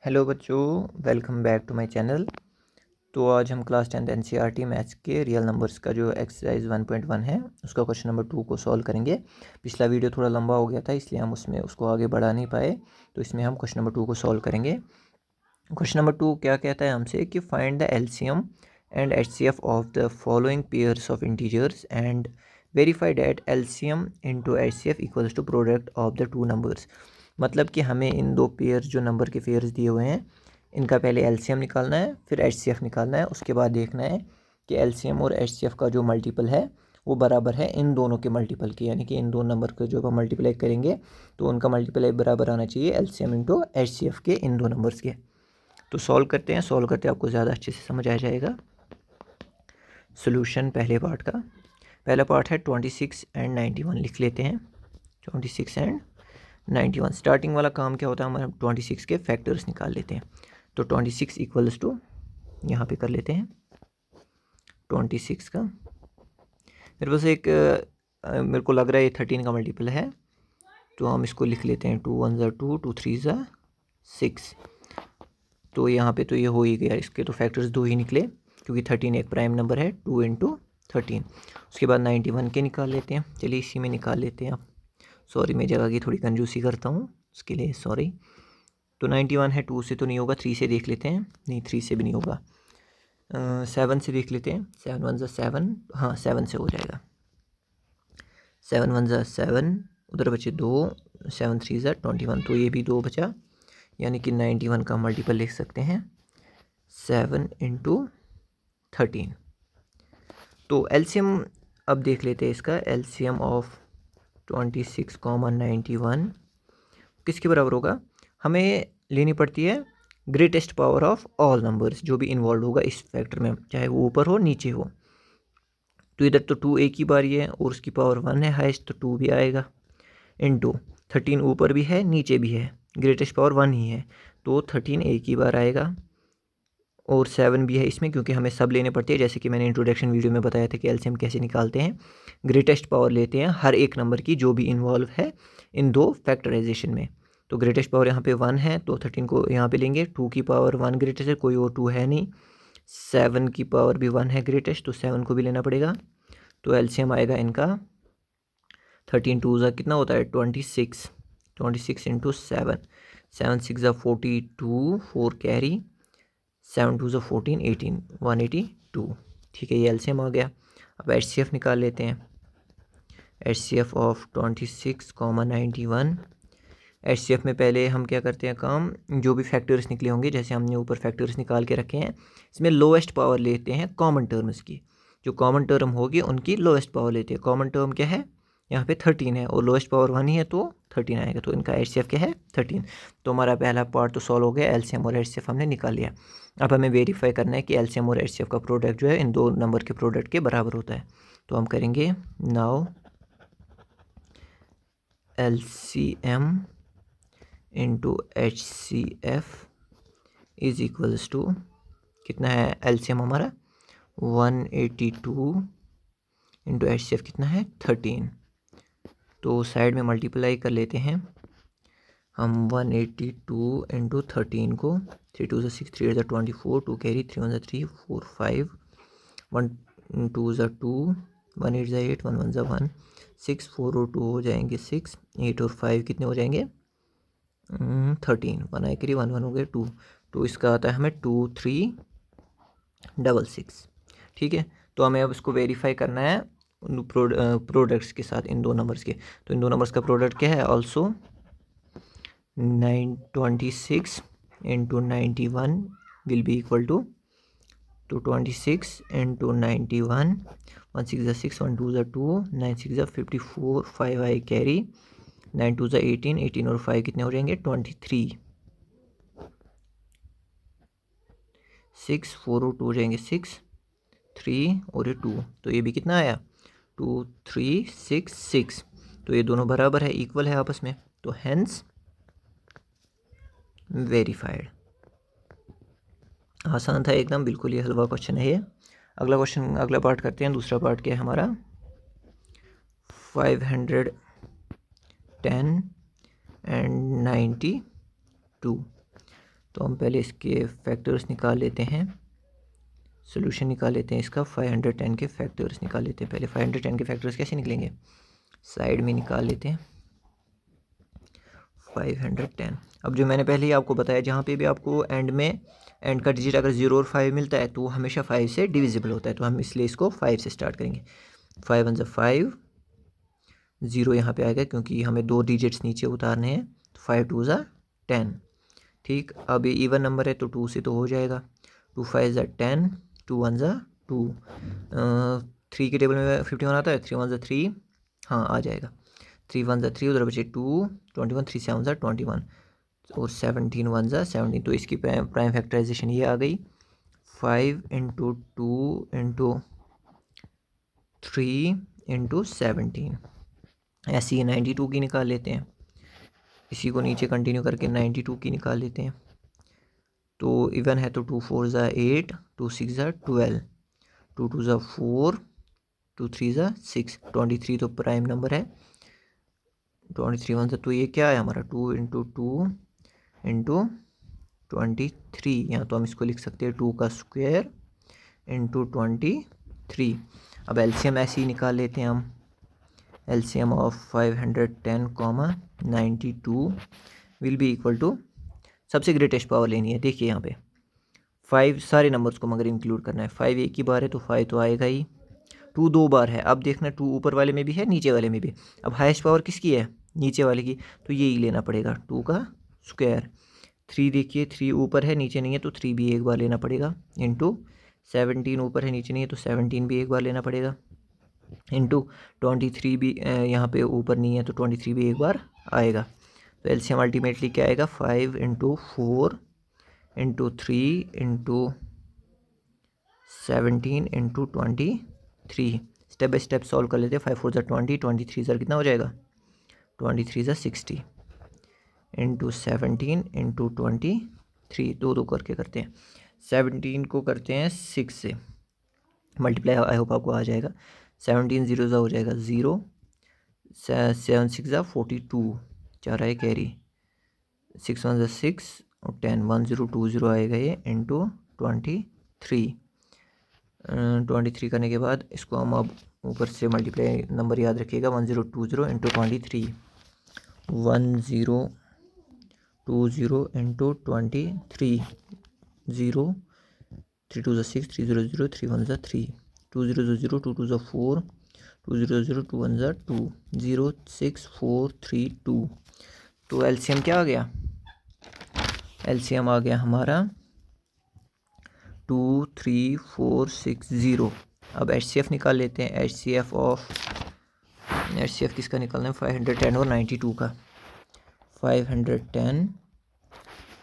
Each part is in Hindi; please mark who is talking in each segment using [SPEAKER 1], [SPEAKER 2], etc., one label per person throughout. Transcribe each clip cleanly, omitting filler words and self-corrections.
[SPEAKER 1] हेलो बच्चों, welcome back to my channel. तो आज हम क्लास 10th एनसीईआरटी मैथ्स के रियल नंबर्स का जो एक्सरसाइज 1.1 है उसका क्वेश्चन नंबर 2 को सॉल्व करेंगे। पिछला वीडियो थोड़ा लंबा हो गया था, इसलिए हम उसको आगे बढ़ा नहीं पाए, तो इसमें हम क्वेश्चन नंबर 2 को सॉल्व करेंगे। क्वेश्चन नंबर 2 क्या कहता है हमसे कि find the LCM and HCF of the following pairs of integers and verify that LCM into HCF equals to product of the two numbers. मतलब कि हमें इन दो पेयर्स जो नंबर के पेयर्स दिए हुए हैं इनका पहले एलसीएम निकालना है, फिर एचसीएफ निकालना है। उसके बाद देखना है कि एलसीएम और एचसीएफ का जो मल्टीपल है वो बराबर है इन दोनों के मल्टीपल के, यानी कि इन दो नंबर को जब हम मल्टीप्लाई करेंगे तो उनका मल्टीपल बराबर आना चाहिए एलसीएम इंटू एचसीएफ के इन दो नंबर्स के। तो सॉल्व करते हैं, सॉल्व करते आपको ज़्यादा अच्छे से समझ आ जाएगा। सोल्यूशन पहले पार्ट का, पहला पार्ट है 26 एंड 91 लिख लेते हैं। 26 एंड 91 स्टार्टिंग वाला काम क्या होता है, हमारे 26 के फैक्टर्स निकाल लेते हैं। तो 26 इक्वल्स टू यहाँ पे कर लेते हैं 26 का। मेरे पास एक मेरे को लग रहा है ये 13 का मल्टीपल है, तो हम इसको लिख लेते हैं 2 1 ज़ा 2 2 3 ज़ा 6। तो यहाँ पे तो ये हो ही गया, इसके तो फैक्टर्स दो ही निकले क्योंकि 13 एक प्राइम नंबर है, 2 इंटू 13। उसके बाद 91 के निकाल लेते हैं। चलिए इसी में निकाल लेते हैं। आप सॉरी, मैं जगह की थोड़ी कंजूसी करता हूँ, उसके लिए सॉरी। तो 91 है, 2 से तो नहीं होगा, 3 से देख लेते हैं। नहीं, 3 से भी नहीं होगा, 7 से देख लेते हैं। 7 1 ज़ा 7, हाँ 7 से हो जाएगा। 7 1 ज़ा 7, उधर बचे 2, 7 3 ज़ा 21, तो ये भी 2 बचा, यानी कि 91 का मल्टीपल लिख सकते हैं 7 इंटू 13। तो एलसीएम अब देख लेते हैं इसका। एलसीएम ऑफ 26, 91 किसके बराबर होगा, हमें लेनी पड़ती है greatest power of all numbers जो भी इन्वॉल्व होगा इस फैक्टर में, चाहे वो ऊपर हो नीचे हो। तो इधर तो 2 एक ही बारी है और उसकी पावर 1 है हाइस्ट, तो 2 भी आएगा। इंटू 13 ऊपर भी है नीचे भी है, ग्रेटेस्ट पावर 1 ही है, तो 13 एक ही बार आएगा। और 7 भी है इसमें क्योंकि हमें सब लेने पड़ते हैं, जैसे कि मैंने इंट्रोडक्शन वीडियो में बताया था कि एलसीएम कैसे निकालते हैं। ग्रेटेस्ट पावर लेते हैं हर एक नंबर की जो भी इन्वॉल्व है इन दो फैक्टराइजेशन में। तो ग्रेटेस्ट पावर यहाँ पे 1 है, तो 13 को यहाँ पे लेंगे। 2 की पावर 1 ग्रेटेस्ट है, कोई और 2 है नहीं। 7 की पावर भी 1 है ग्रेटेस्ट, तो 7 को भी लेना पड़ेगा। तो एलसीएम आएगा इनका 13 2 ज़ा कितना होता है 26, 26 इंटू 7, 7 6 ज़ा 42, 4 कैरी, 7 2 ज़ा 14 18, 182। ठीक है, ये एलसीएम आ गया। अब एचसीएफ निकाल लेते हैं। HCF of 26, 91। एचसीएफ में पहले हम क्या करते हैं काम, जो भी फैक्टर्स निकले होंगे, जैसे हमने ऊपर फैक्टर्स निकाल के रखे हैं, इसमें लोएस्ट पावर लेते हैं कॉमन टर्म्स की। जो कॉमन टर्म होगी उनकी लोएस्ट पावर लेते हैं। कॉमन टर्म क्या है, यहाँ पे 13 है और लोएस्ट पावर 1 ही है, तो 13 आएगा। तो इनका एचसीएफ क्या है 13। तो हमारा पहला पार्ट तो सॉल्व हो गया, एलसीएम और एचसीएफ हमने निकाल लिया। अब हमें वेरीफाई करना है कि एलसीएम और एचसीएफ का प्रोडक्ट जो है इन दो नंबर के प्रोडक्ट के बराबर होता है। तो हम करेंगे now LCM into HCF is equals to कितना है, एलसीएम हमारा 182 इंटू HCF कितना है 13। तो साइड में मल्टीप्लाई कर लेते हैं हम 182 इंटू 13 को। 3 2 ज़ा 6, 3 8 ज़ा 24, 2 कैरी, 3 1 ज़ा 3, 4 5, 1 2 ज़ा 2, 1 8 ज़ा 8, 1 1 ज़ा 1, 6 4 और 2 हो जाएंगे 6, 8 और 5 कितने हो जाएंगे 13, 1 आई करी 1 1 हो गए 2। तो इसका आता है हमें 2 3 6 6। ठीक है, तो हमें अब इसको वेरीफाई करना है प्रोडक्ट्स के साथ इन दो नंबर्स के। तो इन दो नंबर्स का प्रोडक्ट क्या है, also 26 into 91 will be equal to 26 into 91, 1 6 ज़ा 6, 1 2 ज़ा 2, 9 6 ज़ा 54, 5 आई कैरी, 9 2 ज़ा 18, 18 और 5 कितने हो जाएंगे 23, 6 4 और 2 हो जाएंगे 6, 3 और ये 2, तो ये भी कितना आया 2 3 6 6। तो ये दोनों बराबर है, इक्वल है आपस में, तो हेंस वेरीफाइड। आसान था एकदम, बिल्कुल ये हलवा क्वेश्चन है ये। अगला क्वेश्चन, अगला पार्ट करते हैं। दूसरा पार्ट क्या है हमारा 510 एंड 92। तो हम पहले इसके फैक्टर्स निकाल लेते हैं, सोल्यूशन निकाल लेते हैं इसका। 510 के फैक्टर्स निकाल लेते हैं पहले। 510 के फैक्टर्स कैसे निकलेंगे, साइड में निकाल लेते हैं 510। अब जो मैंने पहले ही आपको बताया, जहाँ पे भी आपको एंड में एंड का डिजिट अगर 0 और 5 मिलता है तो वो हमेशा 5 से डिविजिबल होता है, तो हम इसलिए इसको 5 से स्टार्ट करेंगे। 5 1 5, 0 यहाँ पे आएगा क्योंकि हमें 2 डिजिट्स नीचे उतारने हैं। 5 2 10। ठीक, अब ये इवन नंबर है तो 2 से तो हो जाएगा। 2 5 10, 2 1 2। 3 के टेबल में 51 आता है, 3 1 3, हाँ आ जाएगा। 3 1 3, उधर बचे 2, 21, 3 7 21 और 17 1 17। तो इसकी प्राइम फैक्टराइजेशन ये आ गई, 5 इंटू 2 इंटू 3 इंटू 17। ऐसे ही 92 की निकाल लेते हैं, इसी को नीचे कंटिन्यू करके 92 की निकाल लेते हैं। तो इवन है तो 2 4 8, 2 6 12, 2 2 4, 2 3 6, 23 तो प्राइम नंबर है। 23 1 तो ये क्या है हमारा, 2 इंटू 2 इंटू 23। यहाँ तो हम इसको लिख सकते हैं 2 का स्क्वायर इंटू 23। अब एलसीएम ऐसे ही निकाल लेते हैं हम। LCM of 510 92 will be equal to, सबसे ग्रेटेस्ट पावर लेनी है। देखिए यहाँ पे 5 सारे नंबर्स को मगर इंक्लूड करना है। 5 एक ही बार है तो 5 तो आएगा ही। 2 2 बार है, अब देखना 2 ऊपर वाले में भी है नीचे वाले में भी। अब हाईएस्ट पावर किसकी है, नीचे वाले की, तो यही लेना पड़ेगा 2 का स्क्वायर। 3 देखिए 3 ऊपर है नीचे नहीं है तो 3 भी एक बार लेना पड़ेगा। इंटू 17 ऊपर है नीचे नहीं है तो 17 भी एक बार लेना पड़ेगा। इंटू 23 भी यहाँ पे ऊपर नहीं है तो 23 भी एक बार आएगा। तो एलसीएम अल्टीमेटली क्या आएगा, 5 into 4 into 3 into 17 into 23। Step by step solve कर लेते हैं। 5 4 20, 23 कितना हो जाएगा, 23 60 इंटू 17 इंटू 23। दो दो करके करते हैं। 17 को करते हैं 6 से मल्टीप्लाई, आई होप आपको आ जाएगा। 17 0 हो जाएगा 0, 7 6 42, 4 आए कैरी, 6 1 6 और 10 1020 आएगा ये इंटू 23। 23 करने के बाद इसको हम अब ऊपर से मल्टीप्लाई नंबर याद रखिएगा, 1020 इंटू 23, 1020 इंटू 23, 0 3 2 6, 3 0 0, 3 1 3, 2 0 0, 2 2 4, 2 0 0, 2 1 2, 0 6 4 3 2। तो एलसीएम क्या आ गया, एलसीएम आ गया हमारा 2 3 4 6 0। अब एचसीएफ निकाल लेते हैं। एचसीएफ किसका निकालना है, 510 और 92 का। 510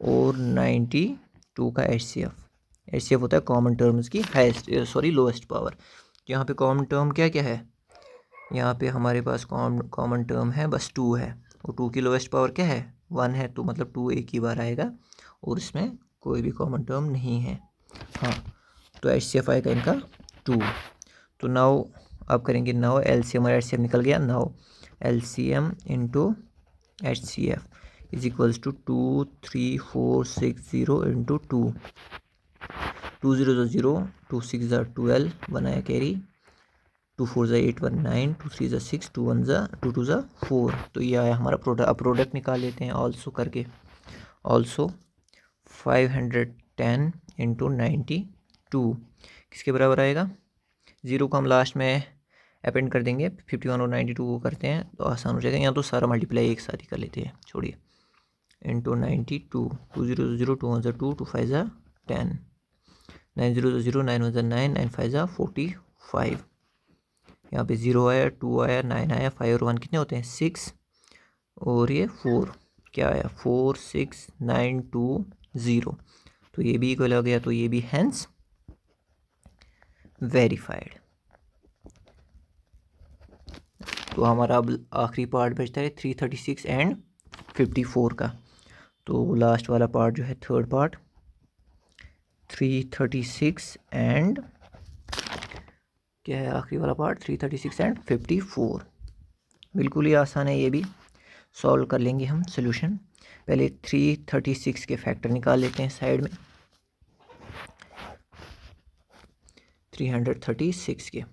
[SPEAKER 1] और 92 का एचसीएफ होता है कॉमन टर्म्स की लोएस्ट पावर। यहाँ पे कॉमन टर्म क्या क्या है, यहाँ पे हमारे पास कॉमन टर्म है बस 2 है, और 2 की लोएस्ट पावर क्या है, 1 है, तो मतलब 2 एक ही बार आएगा और इसमें कोई भी कॉमन टर्म नहीं है। हाँ, तो एचसीएफ आएगा इनका 2। तो नाउ आप करेंगे, नाउ एलसीएम और एचसीएफ निकल गया। Now LCM into HCF is equals to 2 3 4 6 0 into 2। 2 0 0, 2 6 12 बनाया कैरी, 2 4 8 1 9, 2 3 6, 2 1 2 2 4। तो ये आया हमारा प्रोडक्ट। अब प्रोडक्ट निकाल लेते हैं ऑल्सो करके। ऑल्सो 510 इंटू 92 किसके बराबर आएगा, 0 को हम लास्ट में अपेंड कर देंगे, 51 और 92 को करते हैं तो आसान हो जाएगा। यहाँ तो सारा मल्टीप्लाई एक साथ ही कर लेते हैं, छोड़िए। इंटू 92, 2 0 0, 2 1 2, 2 5 10, 9 0 0, 9 1 9, 9 5 45। यहाँ पे 0 आया, 2 आया, 9 आया, 5 और 1 कितने होते हैं 6, और ये 4 क्या आया 4 6 9 2 0। तो ये भी इक्वल हो गया, तो ये भी हेंस वेरीफाइड। तो हमारा अब आखिरी पार्ट बचता है 336 एंड 54 का। तो लास्ट वाला पार्ट जो है थर्ड पार्ट, 336 एंड क्या है आखिरी वाला पार्ट, 336 एंड 54। बिल्कुल ही आसान है, ये भी सॉल्व कर लेंगे हम सोल्यूशन। पहले 336 के फैक्टर निकाल लेते हैं साइड में। 336 के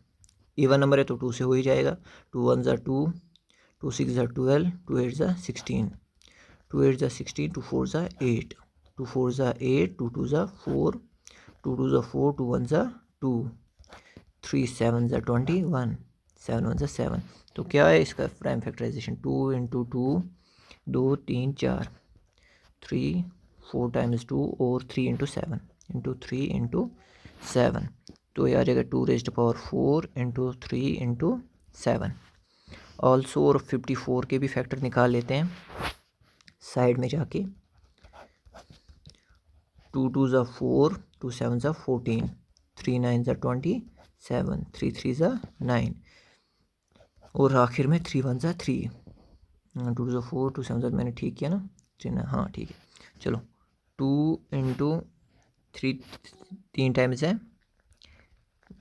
[SPEAKER 1] इवन नंबर है तो 2 से हो ही जाएगा। 2 1 ज़ा 2, 2 6 ज़ा 12, 2 8 ज़ा 16, 2 8 ज़ा 16, 2 4 ज़ा 8, 2 4 ज़ा 8, 2 2 ज़ा 4, 2 2 ज़ा 4, 2 1 ज़ा 2, 3 7 ज़ा 21, 7 1 ज़ा 7। तो क्या है इसका प्राइम फैक्टराइजेशन? 2 इंटू 2, 2 3 4, 3 4 टाइम्स 2 और 3 इंटू 7 इंटू 3 इंटू 7। तो ये आ जाएगा 2 raised power 4 into 3 into 7। Also और 54 के भी फैक्टर निकाल लेते हैं साइड में जाके। 2 2 ज़ा 4, 2 7 ज़ा 14, 3 9 ज़ा 27, 3 3 ज़ा 9 और आखिर में 3 1 ज़ा 3। 2 ज़ा 4, 2 7 ज़ा, मैंने ठीक किया ना? 3 हाँ ठीक है। चलो 2 इंटू 3 3 टाइम्स है,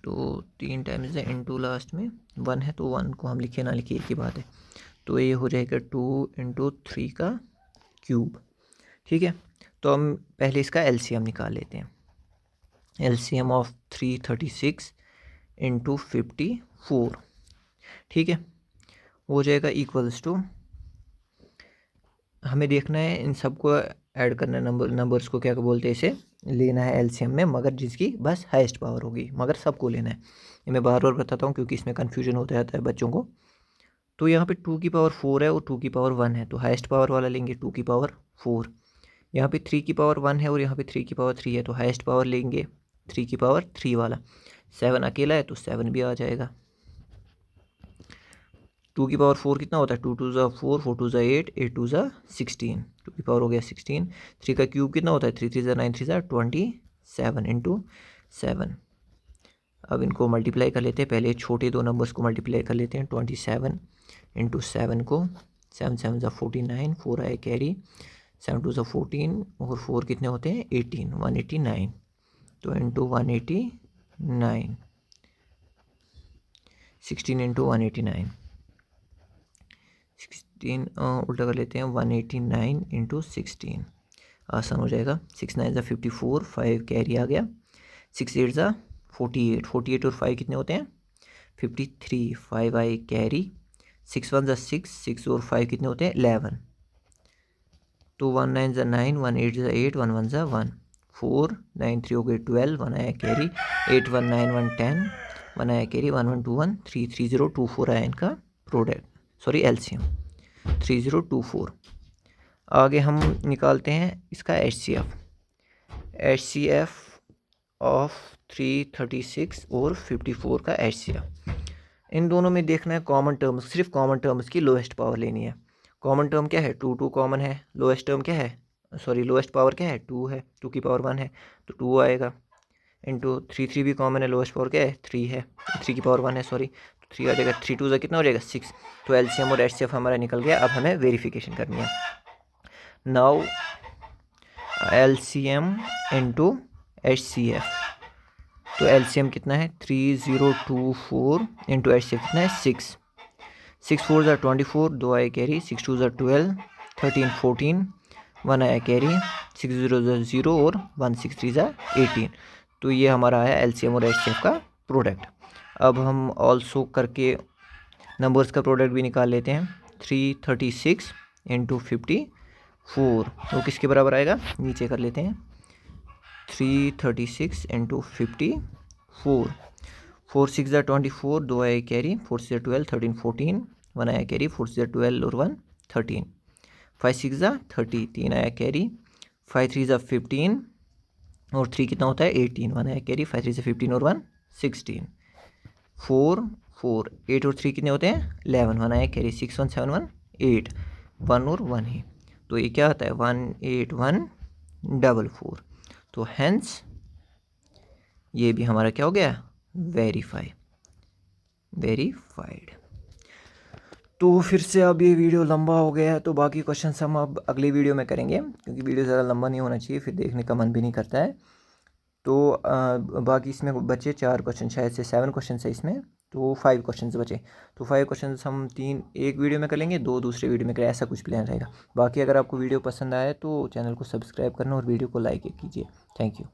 [SPEAKER 1] तो 3 टाइम्स है इंटू लास्ट में 1 है, तो 1 को हम लिखे ना लिखे एक ही बात है। तो ये हो जाएगा 2 इंटू 3 का क्यूब। ठीक है, तो हम पहले इसका एलसीएम निकाल लेते हैं। LCM of 336 into 54। ठीक है, हो जाएगा इक्वल्स टू, हमें देखना है इन सबको ऐड करना है, नंबर्स को क्या बोलते हैं, इसे लेना है एलसीएम में, मगर जिसकी बस हाईएस्ट पावर होगी, मगर सबको लेना है। ये मैं बार बार बताता हूँ क्योंकि इसमें कन्फ्यूजन होता रहता है बच्चों को। तो यहाँ पे 2 की पावर 4 है और 2 की पावर 1 है, तो हाईएस्ट पावर वाला लेंगे 2 की पावर 4। यहाँ पे 3 की पावर 1 है और यहाँ पे 3 की पावर 3 है, तो हाईएस्ट पावर लेंगे 3 की पावर 3 वाला। 7 अकेला है तो 7 भी आ जाएगा। 2 की पावर 4 कितना होता है? 2 2 ज़ा 4, 4 2 ज़ा 8, 8 2 ज़ा 16, 2 की पावर हो गया 16। 3 का क्यूब कितना होता है? 3 3 ज़ा 9, 3 ज़ा 27 इंटू 7। अब इनको मल्टीप्लाई कर लेते हैं, पहले छोटे दो नंबर्स को मल्टीप्लाई कर लेते हैं। 27 इंटू 7 को, 7 7 ज़ा 49, 4 आए कैरी, 7 2 ज़ा 14 और 4 कितने होते हैं? 18, 189। तो इंटू 189, 16 इंटू 189, 16 उल्टा कर लेते हैं, 189 इंटू 16 आसान हो जाएगा। 6 9 ज़ा 54, 5 कैरी आ गया, 6 8 ज़ा 48, 48 और 5 कितने होते हैं? 53, 5 आई कैरी, 6 1 ज़ा 6, 6 और 5 कितने होते हैं? 11। तो 1 9 ज़ा 9, 1 8 ज़ा 8, 1 1 ज़ा 1, 4 9 3 हो गए 12, 1 आया कैरी, 8 1 9 1 10, 1 आया कैरी, 1 1 2 1, 3 3 0 2 4 आया इनका प्रोडक्ट, सॉरी एलसीएम 3024। आगे हम निकालते हैं इसका एचसीएफ ऑफ 336 और 54 का एचसीएफ। इन दोनों में देखना है कॉमन टर्म्स, सिर्फ कॉमन टर्म्स की लोएस्ट पावर लेनी है। कॉमन टर्म क्या है? 2 2 कॉमन है। लोएस्ट टर्म क्या है? सॉरी लोएस्ट पावर क्या है? 2 है, 2 की पावर 1 है तो 2 आएगा। इंटू 3 3 भी कॉमन है, लोएस्ट पावर क्या है? 3 है, 3 की पावर 1 है, सॉरी, तो 3 आ जाएगा। 3 2 कितना हो जाएगा? 6। तो एलसीएम और एचसीएफ हमारा निकल गया। अब हमें वेरिफिकेशन करनी है। नाउ एलसीएम इंटू एचसीएफ, तो एलसीएम कितना है? 3024 इंटू एचसीएफ कितना है? 6। 6 4 ज़ा 24, 2 आए कैरी, 6 2 ज़ा 12, 13 14, 1 आया कैरी, 6 0 ज़ा 0 और 1 6 3 ज़ा 18। तो ये हमारा आया एलसीएम और एचसीएफ का प्रोडक्ट। अब हम ऑल्सो करके नंबर्स का प्रोडक्ट भी निकाल लेते हैं। 336 इंटू 54, वो किसके बराबर आएगा? नीचे कर लेते हैं। 336 इंटू 54, 4 6 ज़ा 24, 2 आए कैरी, 4 6 ज़ा 12, 13 14, 1 आया कैरी, 4 6 ज़ा 12 और 1 13, 5 6 ज़ा 30, 3 आया कैरी, 5 3 ज़ा 15 और 3 कितना होता है? 18, 1 आया कैरी, 5 3 ज़ा 15 और 1 16, 4 4, 8 और 3 कितने होते हैं? 11, 1 आया कैरी, 6 1 7 1 8, 1 और 1 ही, तो ये क्या आता है? 18144। तो हैंस ये भी हमारा क्या हो गया? वेरीफाइड। तो फिर से अब ये वीडियो लंबा हो गया है, तो बाकी क्वेश्चन हम अब अगली वीडियो में करेंगे, क्योंकि वीडियो ज़्यादा लंबा नहीं होना चाहिए, फिर देखने का मन भी नहीं करता है। तो बाकी इसमें बचे 4 क्वेश्चन, शायद से 7 क्वेश्चन है इसमें, तो 5 क्वेश्चन बचे। तो 5 क्वेश्चन हम 3 एक वीडियो में कर लेंगे, 2 दूसरे वीडियो में करें, ऐसा कुछ प्लान रहेगा। बाकी अगर आपको वीडियो पसंद आए तो चैनल को सब्सक्राइब करना और वीडियो को लाइक कीजिए। Thank you.